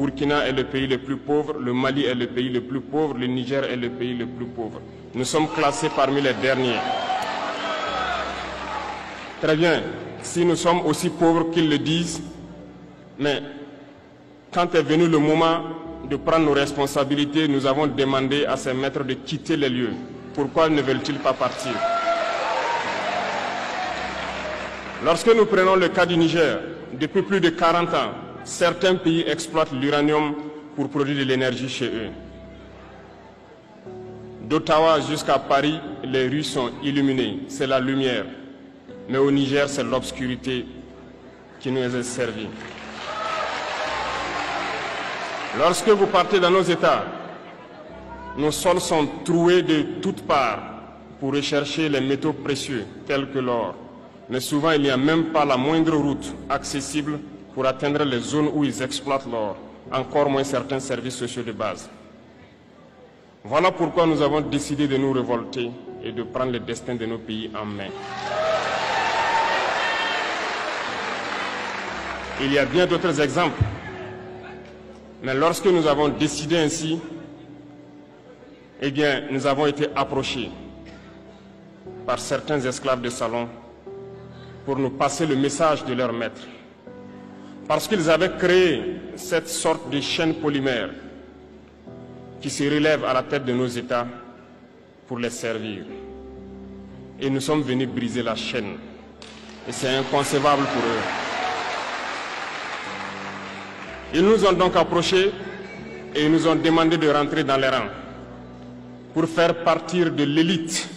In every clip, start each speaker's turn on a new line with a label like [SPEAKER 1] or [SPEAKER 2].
[SPEAKER 1] Burkina est le pays le plus pauvre, le Mali est le pays le plus pauvre, le Niger est le pays le plus pauvre. Nous sommes classés parmi les derniers. Très bien, si nous sommes aussi pauvres qu'ils le disent, mais quand est venu le moment de prendre nos responsabilités, nous avons demandé à ces maîtres de quitter les lieux. Pourquoi ne veulent-ils pas partir? Lorsque nous prenons le cas du Niger, depuis plus de 40 ans, certains pays exploitent l'uranium pour produire de l'énergie chez eux. D'Ottawa jusqu'à Paris, les rues sont illuminées, c'est la lumière. Mais au Niger, c'est l'obscurité qui nous est servie. Lorsque vous partez dans nos États, nos sols sont troués de toutes parts pour rechercher les métaux précieux tels que l'or. Mais souvent, il n'y a même pas la moindre route accessible pour atteindre les zones où ils exploitent l'or, encore moins certains services sociaux de base. Voilà pourquoi nous avons décidé de nous révolter et de prendre le destin de nos pays en main. Il y a bien d'autres exemples. Mais lorsque nous avons décidé ainsi, eh bien, nous avons été approchés par certains esclaves de salon pour nous passer le message de leur maître. Parce qu'ils avaient créé cette sorte de chaîne polymère qui se relève à la tête de nos États pour les servir. Et nous sommes venus briser la chaîne. Et c'est inconcevable pour eux. Ils nous ont donc approchés et ils nous ont demandé de rentrer dans les rangs pour faire partir de l'élite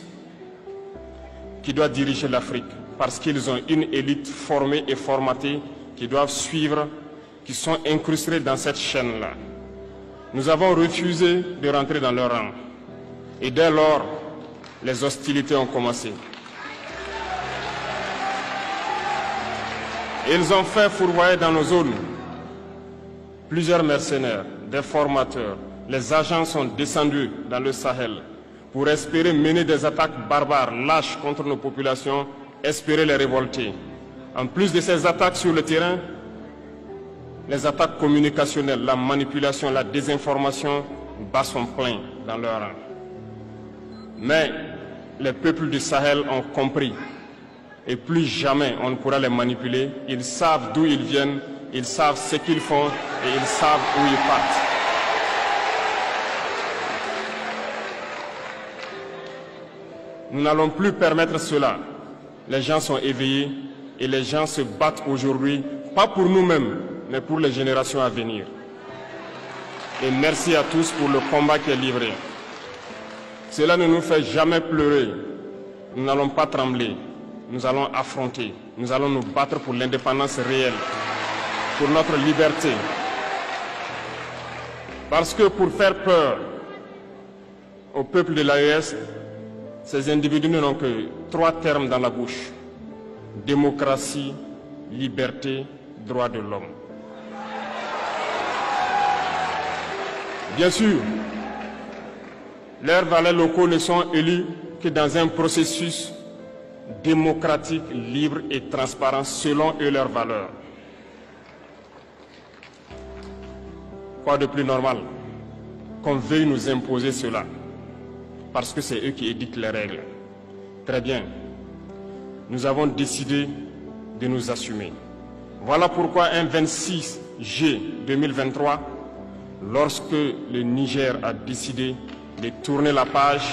[SPEAKER 1] qui doit diriger l'Afrique. Parce qu'ils ont une élite formée et formatée qui doivent suivre, qui sont incrustés dans cette chaîne-là. Nous avons refusé de rentrer dans leur rang. Et dès lors, les hostilités ont commencé. Ils ont fait fourvoyer dans nos zones plusieurs mercenaires, des formateurs. Les agents sont descendus dans le Sahel pour espérer mener des attaques barbares, lâches contre nos populations, espérer les révolter. En plus de ces attaques sur le terrain, les attaques communicationnelles, la manipulation, la désinformation battent son plein dans leur rang. Mais les peuples du Sahel ont compris et plus jamais on ne pourra les manipuler. Ils savent d'où ils viennent, ils savent ce qu'ils font et ils savent où ils partent. Nous n'allons plus permettre cela. Les gens sont éveillés et les gens se battent aujourd'hui, pas pour nous-mêmes, mais pour les générations à venir. Et merci à tous pour le combat qui est livré. Cela ne nous fait jamais pleurer. Nous n'allons pas trembler. Nous allons affronter. Nous allons nous battre pour l'indépendance réelle, pour notre liberté. Parce que pour faire peur au peuple de l'AES, ces individus n'ont que 3 termes dans la bouche: démocratie, liberté, droits de l'homme. Bien sûr, leurs valets locaux ne sont élus que dans un processus démocratique, libre et transparent selon eux leurs valeurs. Quoi de plus normal qu'on veuille nous imposer cela, parce que c'est eux qui édictent les règles. Très bien, nous avons décidé de nous assumer. Voilà pourquoi un 26 juillet 2023, lorsque le Niger a décidé de tourner la page,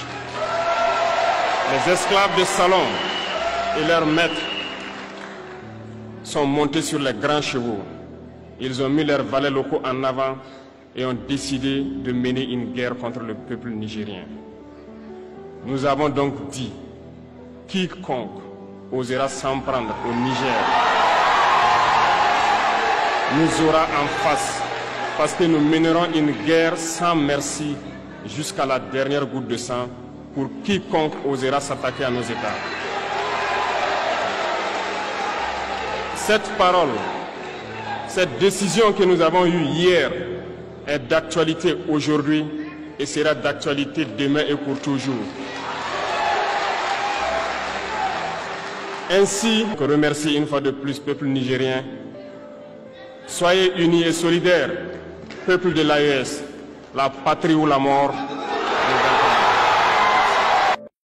[SPEAKER 1] les esclaves de salon et leurs maîtres sont montés sur les grands chevaux. Ils ont mis leurs valets locaux en avant et ont décidé de mener une guerre contre le peuple nigérien. Nous avons donc dit, quiconque osera s'en prendre au Niger nous aura en face, parce que nous mènerons une guerre sans merci jusqu'à la dernière goutte de sang pour quiconque osera s'attaquer à nos États. Cette parole, cette décision que nous avons eue hier est d'actualité aujourd'hui et sera d'actualité demain et pour toujours. Ainsi, je remercie une fois de plus le peuple nigérien. Soyez unis et solidaires. peuple de l'AES, la patrie ou la mort,